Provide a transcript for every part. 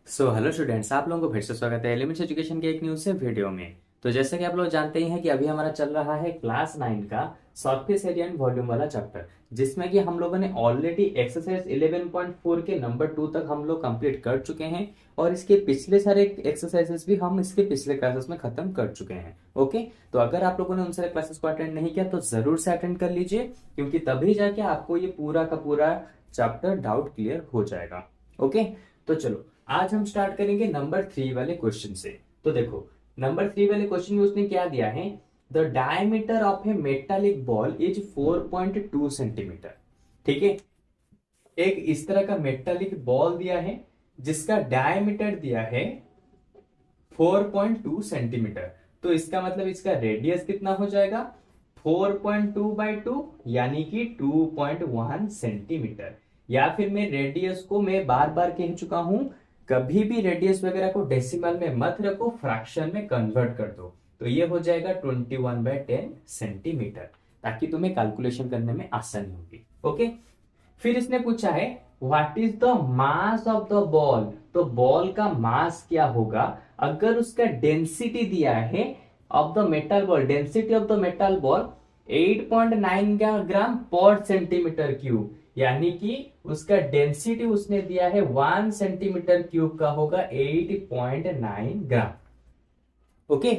Hello students, आप लोगों को फिर से स्वागत है एलिमेंट्स एजुकेशन के एक न्यू से वीडियो में। तो जैसे कि आप लोग जानते ही हैं कि अभी हमारा चल रहा है क्लास 9 का सरफेस एरिया एंड वॉल्यूम वाला चैप्टर, जिसमें कि हम लोगों ने ऑलरेडी एक्सरसाइज 11.4 के नंबर 2 तक हम लोग कंप्लीट कर चुके हैं। और इसके पिछले सारे एक्सरसाइजेस भी हम इसके पिछले क्लासेस में खत्म कर चुके हैं। ओके, तो अगर आप लोगों ने उन सारे क्लासेस को अटेंड नहीं किया तो जरूर से अटेंड कर लीजिए, क्योंकि तभी जाके आपको ये पूरा का पूरा चैप्टर डाउट क्लियर हो जाएगा। ओके, तो चलो आज हम स्टार्ट करेंगे नंबर 3 वाले क्वेश्चन से। तो देखो, नंबर 3 वाले क्वेश्चन में उसने क्या दिया है, the diameter of A metallic ball is 4.2 centimetre. ठीक है, एक इस तरह का मेटालिक बॉल दिया है जिसका डायमीटर दिया है 4.2 सेंटीमीटर। तो इसका मतलब इसका रेडियस कितना हो जाएगा, 4.2 बाई 2 यानी कि 2.1 सेंटीमीटर। या फिर मैं रेडियस को मैं बार बार कह चुका हूं, कभी भी रेडियस वगैरह को डेसिमल में मत रखो, फ्रैक्शन में कन्वर्ट कर दो। तो ये हो जाएगा 21/10 सेंटीमीटर, ताकि तुम्हें कैलकुलेशन करने में आसानी होगी। ओके, फिर इसने पूछा है what is the mass of the ball. तो बॉल का मास क्या होगा अगर उसका डेंसिटी दिया है of the metal ball, density of the metal ball 8.9 ग्राम पर सेंटीमीटर क्यूब, यानी कि उसका डेंसिटी उसने दिया है 1 सेंटीमीटर क्यूब का होगा 8.9 ग्राम। ओके,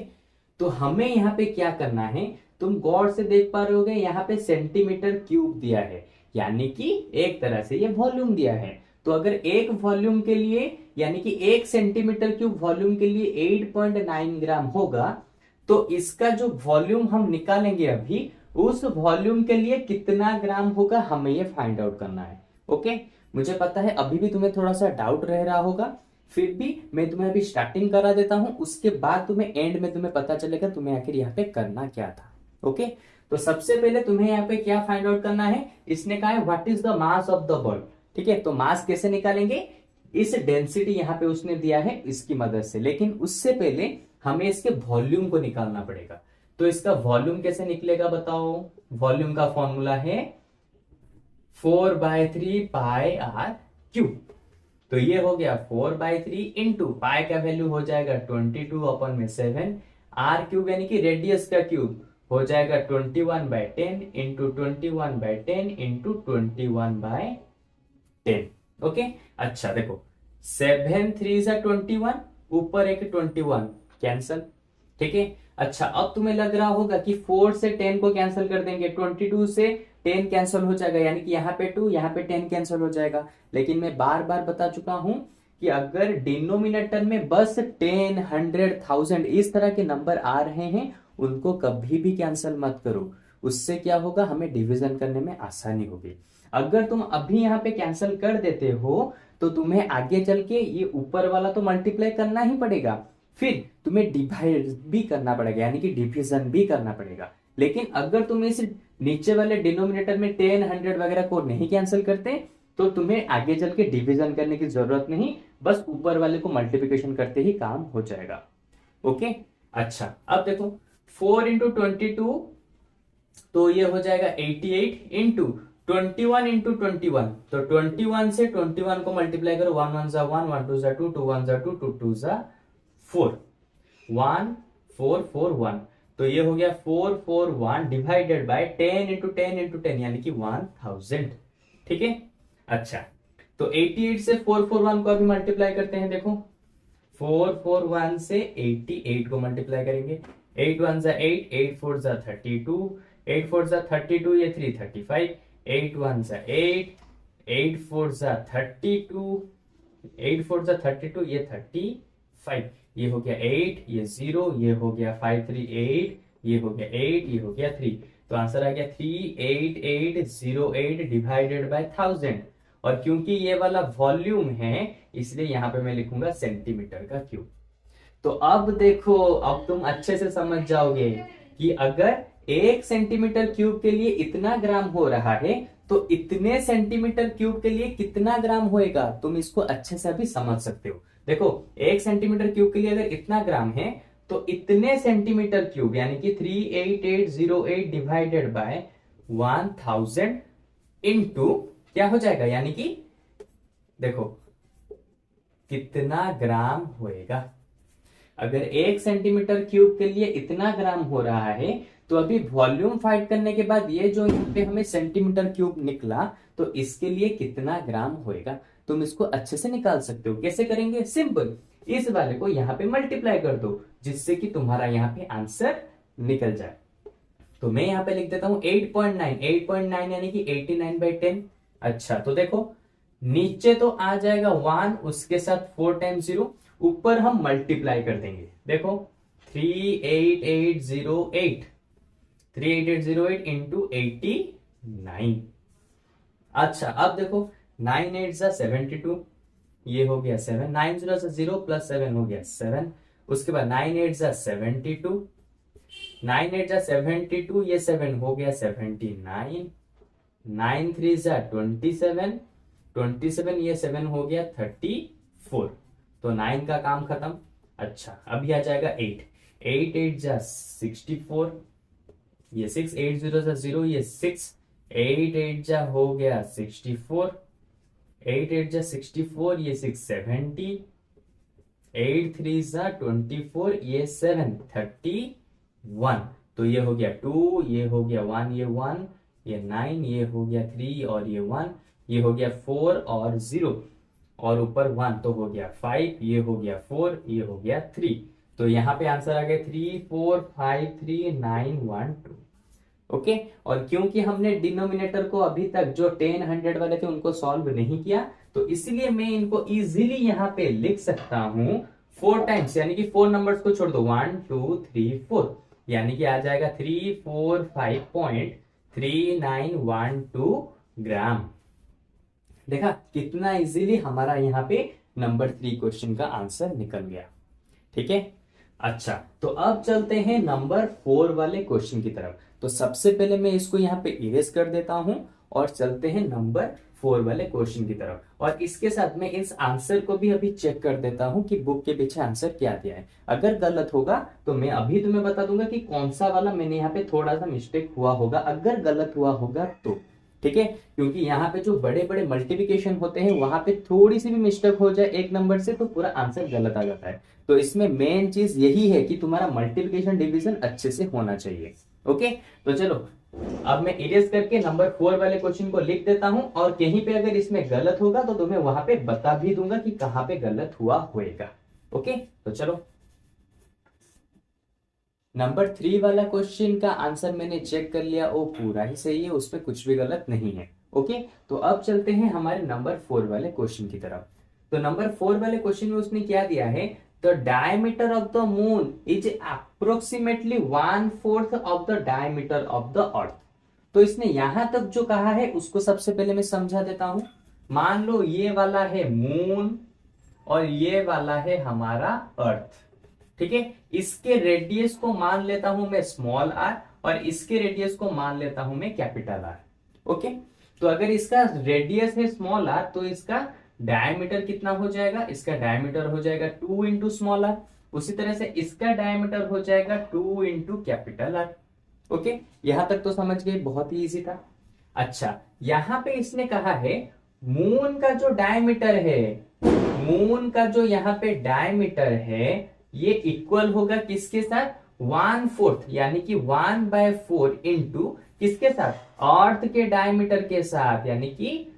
तो हमें यहाँ पे क्या करना है, तुम गौर से देख पा रहे होगे यहाँ पे सेंटीमीटर क्यूब दिया है, यानी कि एक तरह से ये वॉल्यूम दिया है। तो अगर एक वॉल्यूम के लिए यानी कि 1 सेंटीमीटर क्यूब वॉल्यूम के लिए 8.9 ग्राम होगा, तो इसका जो वॉल्यूम हम निकालेंगे अभी, उस वॉल्यूम के लिए कितना ग्राम होगा हमें ये फाइंड आउट करना है। ओके, मुझे पता है अभी भी तुम्हें थोड़ा सा डाउट रह रहा होगा, फिर भी मैं तुम्हें अभी स्टार्टिंग करा देता हूं, उसके बाद तुम्हें एंड में तुम्हें पता चलेगा तुम्हें आखिर यहाँ पे करना क्या था। ओके, तो सबसे पहले तुम्हें यहाँ पे क्या फाइंड आउट करना है, इसने कहा है what is the mass of the ball. ठीक है, तो मास कैसे निकालेंगे, इस डेंसिटी यहाँ पे उसने दिया है इसकी मदद से, लेकिन उससे पहले हमें इसके वॉल्यूम को निकालना पड़ेगा। तो इसका वॉल्यूम कैसे निकलेगा बताओ, वॉल्यूम का फॉर्मूला है 4/3 पाई आर क्यूब। तो ये हो गया 4/3 इंटू पाई का वैल्यू हो जाएगा 22/7, आर क्यूब यानी कि रेडियस का क्यूब हो जाएगा 21/10 इंटू 21/10 इंटू 21/10। ओके, अच्छा देखो, 7 3 21, ऊपर एक 21 कैंसल। ठीक है, अच्छा अब तुम्हें लग रहा होगा कि 4 से 10 को कैंसिल कर देंगे, 22 से 10 कैंसिल हो जाएगा, यानी कि यहाँ पे 2 यहाँ पे 10 कैंसिल हो जाएगा। लेकिन मैं बार बार बता चुका हूं कि अगर डिनोमिनेटर में बस 10 100 1000 इस तरह के नंबर आ रहे हैं, उनको कभी भी कैंसिल मत करो। उससे क्या होगा, हमें डिवीजन करने में आसानी होगी। अगर तुम अभी यहाँ पे कैंसिल कर देते हो तो तुम्हें आगे चल के ये ऊपर वाला तो मल्टीप्लाई करना ही पड़ेगा, फिर तुम्हें डिवाइड भी करना पड़ेगा, यानी कि डिवीजन भी करना पड़ेगा। लेकिन अगर तुम इस नीचे वाले डिनोमिनेटर में 10 100 वगैरह को नहीं कैंसिल करते, तो तुम्हें आगे चल के डिवीजन करने की जरूरत नहीं, बस ऊपर वाले को मल्टीप्लिकेशन करते ही काम हो जाएगा। ओके, अच्छा अब देखो 4 इंटू 22, तो ये हो जाएगा 88 इंटू 21 इंटू 21, तो 21 से 21 को मल्टीप्लाई करो, 1 1 जा 1, 1 2 जा 2, 2 1 जा 2, 2 2 जा 4, 1 4 4 1, तो ये हो गया 4 4 1 डिवाइडेड बाय 10 इंटू 10 इंटू 10 यानी कि 1000। ठीक है, अच्छा तो 88 से 441 को अभी मल्टीप्लाई करते हैं। देखो 441 से 88 को मल्टीप्लाई करेंगे, 8 1 जा 8, 8 4 जा 32, 8 4 जा 32, ये 335, 8 1 जा 8, 8 4 जा 32, 8 4 जा 32, ये 35, ये हो गया 8, ये 0, ये हो गया 5 3 8, ये हो गया 8, ये हो गया 3। तो आंसर आ गया 38808 डिवाइडेड बाय 1000। और क्योंकि ये वाला वॉल्यूम है इसलिए यहां पे मैं लिखूंगा सेंटीमीटर का क्यूब। तो अब देखो, अब तुम अच्छे से समझ जाओगे कि अगर 1 सेंटीमीटर क्यूब के लिए इतना ग्राम हो रहा है, तो इतने सेंटीमीटर क्यूब के लिए कितना ग्राम होएगा, तुम इसको अच्छे से अभी समझ सकते हो। देखो 1 सेंटीमीटर क्यूब के लिए अगर इतना ग्राम है, तो इतने सेंटीमीटर क्यूब यानी कि 38808 डिवाइडेड बाय 1000 इंटू क्या हो जाएगा, यानी कि देखो कितना ग्राम होएगा। अगर 1 सेंटीमीटर क्यूब के लिए इतना ग्राम हो रहा है, तो अभी वॉल्यूम फाइंड करने के बाद ये जो यहाँ पे हमें सेंटीमीटर क्यूब निकला, तो इसके लिए कितना ग्राम होएगा। तुम इसको अच्छे से निकाल सकते हो। कैसे करेंगे? सिंपल, इस वाले को यहाँ पे मल्टीप्लाई कर दो, जिससे कि तुम्हारा यहाँ पे आंसर निकल जाए। तो मैं यहाँ पे लिख देता हूं 8.9, 8.9 यानी कि 89/10। अच्छा, तो देखो नीचे तो आ जाएगा 1, उसके साथ 4 टाइम्स 0, ऊपर हम मल्टीप्लाई कर देंगे। देखो 38808, 38808 इंटू 89। अच्छा, अब देखो 9 8 जा 72, ये हो गया 7, 9 0 से 0 प्लस 7 हो गया 7, उसके बाद 9 8 जा 72, 9 8 जा 72, ये 7 हो गया 79, 9 3 जा 27, 27 ये 7 हो गया 34। तो 9 का काम खत्म। अच्छा, अभी आ जाएगा 8, 8 8 जा 64, ये 6, 8 0 जा 0, ये 6, 8 8 जा हो गया 64, 8 8 जा 64, ये 6 70, 8 3 जा 24, ये 7 31। तो ये हो गया 2, ये हो गया 1, ये 1, ये 9, ये हो गया 3 और ये 1, ये हो गया 4 और 0 और ऊपर 1, तो हो गया 5, ये हो गया 4, ये हो गया 3। तो यहाँ पे आंसर आ गया 3 4 5 3 9 1 2। ओके, और क्योंकि हमने डिनोमिनेटर को अभी तक जो 10 100 वाले थे उनको सॉल्व नहीं किया, तो इसलिए मैं इनको इजीली यहाँ पे लिख सकता हूं 4 टाइम्स, यानी कि 4 नंबर्स को छोड़ दो, 1 2 3 4, यानी कि आ जाएगा 345.3912 ग्राम। देखा कितना इजीली हमारा यहाँ पे नंबर 3 क्वेश्चन का आंसर निकल गया। ठीक है, अच्छा तो अब चलते हैं नंबर 4 वाले क्वेश्चन की तरफ। तो सबसे पहले मैं इसको यहाँ पे इरेज कर देता हूं और चलते हैं नंबर 4 वाले क्वेश्चन की तरफ। और इसके साथ मैं इस आंसर को भी अभी चेक कर देता हूं कि बुक के पीछे आंसर क्या दिया है। अगर गलत होगा तो मैं अभी तुम्हें बता दूंगा कि कौन सा वाला मैंने यहाँ पे थोड़ा सा मिस्टेक हुआ होगा, अगर गलत हुआ होगा तो। ठीक है, क्योंकि यहाँ पे जो बड़े बड़े मल्टीप्लिकेशन होते हैं वहां पे थोड़ी सी भी मिस्टेक हो जाए एक नंबर से तो पूरा आंसर गलत आ जाता है। तो इसमें मेन चीज यही है कि तुम्हारा मल्टीप्लिकेशन डिवीजन अच्छे से होना चाहिए। ओके, तो चलो अब मैं इरेज करके नंबर 4 वाले क्वेश्चन को लिख देता हूं, और कहीं पे अगर इसमें गलत होगा तो तुम्हें वहां पे बता भी दूंगा कि कहां पे गलत हुआ होएगा। ओके, तो चलो नंबर 3 वाला क्वेश्चन का आंसर मैंने चेक कर लिया, वो पूरा ही सही है, उसमें कुछ भी गलत नहीं है। ओके, तो अब चलते हैं हमारे नंबर 4 वाले क्वेश्चन की तरफ। तो नंबर 4 वाले क्वेश्चन में उसने क्या दिया है, the diameter of the moon is approximately 1/4 of the diameter of the earth. तो इसने यहां तक जो कहा है उसको सबसे पहले मैं समझा देता हूं। मान लो ये वाला है मून और ये वाला है हमारा अर्थ। ठीक है, इसके रेडियस को मान लेता हूं मैं स्मॉल आर और इसके रेडियस को मान लेता हूं मैं कैपिटल आर। ओके, तो अगर इसका रेडियस है स्मॉल आर तो इसका डायमीटर कितना हो जाएगा, इसका डायमीटर हो जाएगा 2 इंटू स्मॉल आर। उसी तरह से इसका डायमीटर हो जाएगा 2 इंटू कैपिटल आर। ओके, यहां तक तो समझ गए, बहुत ही इजी था। अच्छा, यहां पे इसने कहा है मून का जो डायमीटर है, मून का जो यहाँ पे डायमीटर है ये इक्वल होगा किसके साथ, 1/4 यानी कि 1/4 इंटू किसके साथ, अर्थ के डायमीटर के साथ। यानी कि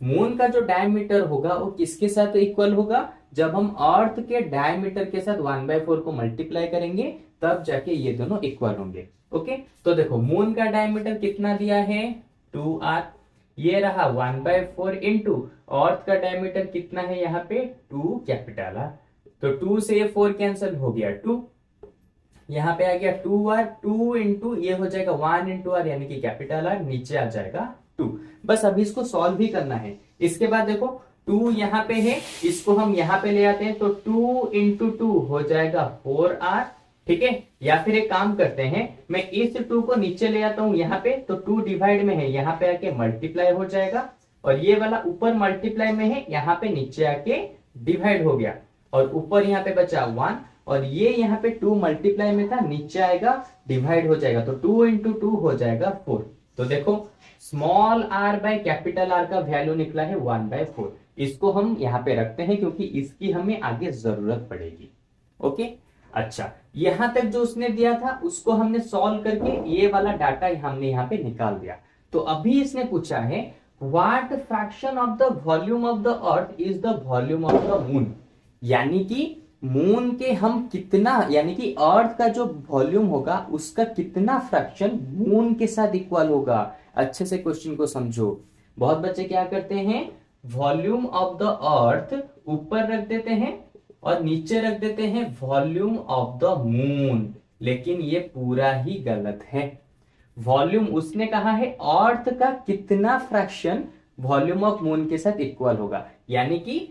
मून का जो डायमीटर होगा वो किसके साथ इक्वल होगा, जब हम अर्थ के डायमीटर के साथ 1/4 को मल्टीप्लाई करेंगे तब जाके ये दोनों इक्वल होंगे। ओके, तो देखो मून का डायमीटर कितना दिया है 2r, ये रहा 1/4 इंटू अर्थ का डायमीटर कितना है यहाँ पे 2 कैपिटल आर। तो 2 से ये 4 कैंसिल हो गया 2, यहाँ पे आ गया 2r, 2 इंटू ये हो जाएगा 1 इंटू आर यानी कि कैपिटल आर, नीचे आ जाएगा 2। बस अभी इसको सॉल्व ही करना है। इसके बाद देखो 2 यहाँ पे है, इसको हम यहाँ पे ले आते हैं तो 2 इंटू 2 हो जाएगा 4r। ठीक है, या फिर एक काम करते हैं, मैं इस 2 को नीचे ले आता हूं यहाँ पे, तो 2 डिवाइड में है यहाँ पे आके मल्टीप्लाई हो जाएगा, और ये वाला ऊपर मल्टीप्लाई में है यहाँ पे नीचे आके डिवाइड हो गया, और ऊपर यहाँ पे बचा 1, और ये यहाँ पे 2 मल्टीप्लाई में था नीचे आएगा डिवाइड हो जाएगा, तो 2 इंटू 2 हो जाएगा 4। तो देखो small r by capital R का वैल्यू निकला है 1/4। इसको हम यहाँ पे रखते हैं क्योंकि इसकी हमें आगे जरूरत पड़ेगी। ओके, अच्छा, यहां तक जो उसने दिया था उसको हमने सॉल्व करके ये वाला डाटा हमने यहाँ पे निकाल दिया। तो अभी इसने पूछा है what fraction of the volume of the earth is the volume of the moon, यानी कि मून के हम कितना, यानी कि अर्थ का जो वॉल्यूम होगा उसका कितना फ्रैक्शन मून के साथ इक्वल होगा। अच्छे से क्वेश्चन को समझो। बहुत बच्चे क्या करते हैं, वॉल्यूम ऑफ द अर्थ ऊपर रख देते हैं और नीचे रख देते हैं वॉल्यूम ऑफ द मून, लेकिन ये पूरा ही गलत है। वॉल्यूम उसने कहा है अर्थ का कितना फ्रैक्शन वॉल्यूम ऑफ मून के साथ इक्वल होगा, यानी कि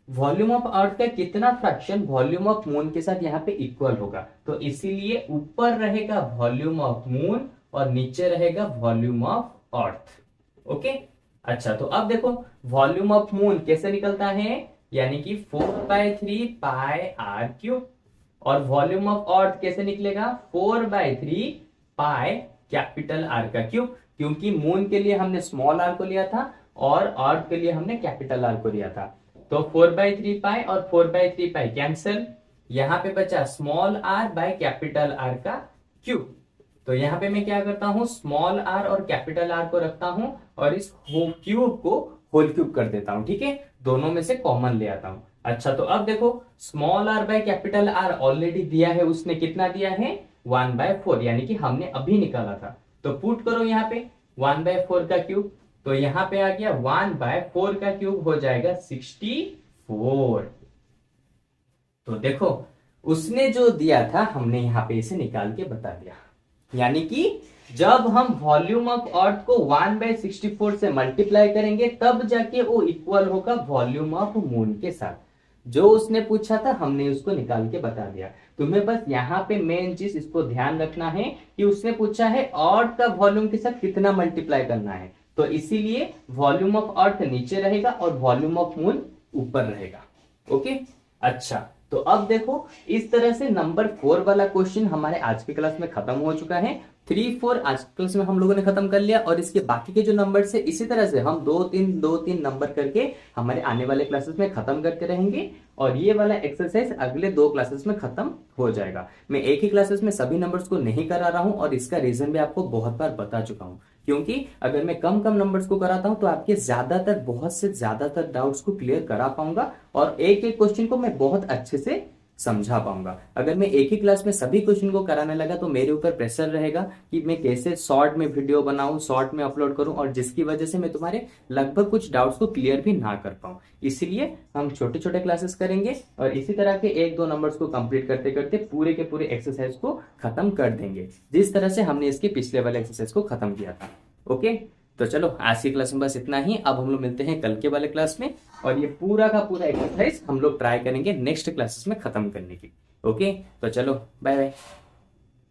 वॉल्यूम ऑफ अर्थ का कितना फ्रैक्शन वॉल्यूम ऑफ मून के साथ यहाँ पे इक्वल होगा। तो इसीलिए ऊपर रहेगा वॉल्यूम ऑफ मून और नीचे रहेगा वॉल्यूम ऑफ अर्थ। ओके, अच्छा, तो अब देखो वॉल्यूम ऑफ मून कैसे निकलता है, यानी कि 4/3 पाई आर क्यूब, और वॉल्यूम ऑफ अर्थ कैसे निकलेगा 4/3 पाई कैपिटल आर का क्यूब, क्योंकि मून के लिए हमने स्मॉल आर को लिया था और अर्थ के लिए हमने कैपिटल आर को लिया था। तो 4/3 पाई और 4/3 पाई कैंसिल, यहां पे बचा small r by capital R का क्यूब। तो यहां पे मैं क्या करता हूं, स्मॉल आर और कैपिटल आर को रखता हूं और इस क्यूब को होल क्यूब कर देता हूं। ठीक है, दोनों में से कॉमन ले आता हूं। अच्छा, तो अब देखो small r by capital R already दिया है, उसने कितना दिया है 1/4, यानी कि हमने अभी निकाला था। तो पुट करो यहाँ पे 1/4 का क्यूब, तो यहां पे आ गया 1/4 का क्यूब हो जाएगा 64। तो देखो उसने जो दिया था हमने यहां पे इसे निकाल के बता दिया, यानी कि जब हम वॉल्यूम ऑफ अर्थ को 1/64 से मल्टीप्लाई करेंगे तब जाके वो इक्वल होगा वॉल्यूम ऑफ मून के साथ। जो उसने पूछा था हमने उसको निकाल के बता दिया। तुम्हें बस यहाँ पे मेन चीज इसको ध्यान रखना है कि उसने पूछा है अर्थ का वॉल्यूम के साथ कितना मल्टीप्लाई करना है, तो इसीलिए वॉल्यूम ऑफ अर्थ नीचे रहेगा और वॉल्यूम ऑफ मून ऊपर रहेगा। ओके, अच्छा, तो अब देखो इस तरह से नंबर 4 वाला क्वेश्चन हमारे आज की क्लास में खत्म हो चुका है। 3, 4 आज की क्लास में हम लोगों ने खत्म कर लिया, और इसके बाकी के जो नंबर है इसी तरह से हम 2-3 नंबर करके हमारे आने वाले क्लासेस में खत्म करते रहेंगे, और ये वाला एक्सरसाइज अगले 2 क्लासेस में खत्म हो जाएगा। मैं एक ही क्लासेस में सभी नंबर्स को नहीं करा रहा हूं, और इसका रीजन भी आपको बहुत बार बता चुका हूं, क्योंकि अगर मैं कम नंबर्स को कराता हूं तो आपके बहुत से ज्यादातर डाउट्स को क्लियर करा पाऊंगा, और एक एक क्वेश्चन को मैं बहुत अच्छे से समझा पाऊंगा। अगर मैं एक ही क्लास में सभी क्वेश्चन को कराने लगा तो मेरे ऊपर प्रेशर रहेगा कि मैं कैसे शॉर्ट में वीडियो बनाऊं, शॉर्ट में अपलोड करूं, और जिसकी वजह से मैं तुम्हारे लगभग कुछ डाउट्स को क्लियर भी ना कर पाऊं। इसलिए हम छोटे छोटे क्लासेस करेंगे और इसी तरह के 1-2 नंबर्स को कंप्लीट करते करते पूरे के पूरे एक्सरसाइज को खत्म कर देंगे, जिस तरह से हमने इसके पिछले वाले एक्सरसाइज को खत्म किया था। ओके, तो चलो आज की क्लास में बस इतना ही। अब हम लोग मिलते हैं कल के वाले क्लास में, और ये पूरा का पूरा एक्सरसाइज हम लोग ट्राई करेंगे नेक्स्ट क्लासेस में खत्म करने की। ओके, तो चलो बाय बाय।